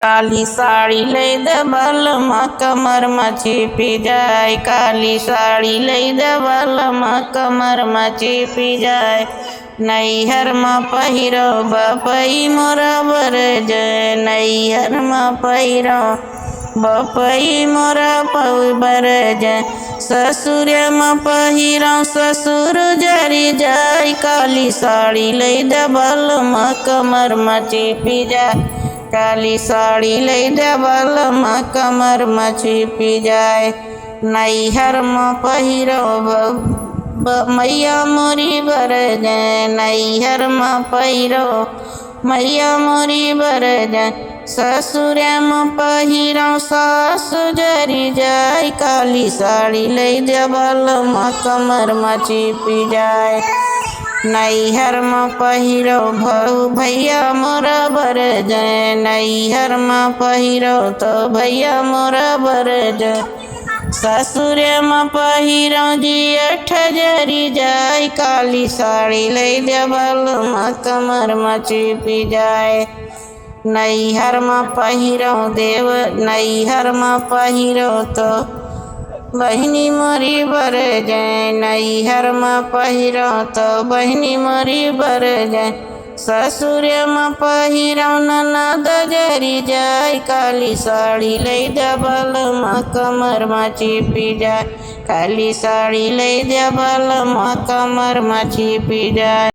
काली साड़ी लई दे बलमा कमर में छिपी जाए। काली साड़ी लई दे बलमा कमर में छिपी जाए। नैहर में पहिरो बपई मोरा बर जाए। नैहर में पहिरो बपई मोरा बर जाए। ससुर में पहिरो ससुर जरी जाए। काली साड़ी लई दे बलमा कमर में छिपी जाए। काली साड़ी लई दे बलमा कमर में छिपी जाए। नैहर में पहिरो मैया मोरी बर जाए। नैहर में पहिरो मैया मोरी बर जाए। ससुर में पहिरो सास जरी जाए। काली साड़ी लई दे बलमा कमर में छिपी जाए। नैहर में पहिरो भऊ भैया मोरा बर जाए। नैहर में पहिरो तो भैया मोरा बर जाए। ससुर में पहिरो जेठ जरी जाए। काली साड़ी लई दे बलमा कमर में छिपी जाए। नैहर में पहिरो देव नैहर में पहिरो तो बहनी मोरी बर जाए। नैहर में पहिरो तो बहनी मोरी बर जाए। ससुर में पहिरो ननद जरी जाए। काली साड़ी लई दे बलमा कमर में छिपी जाए। काली साड़ी लई दे बलमा कमर में छिपी जाए।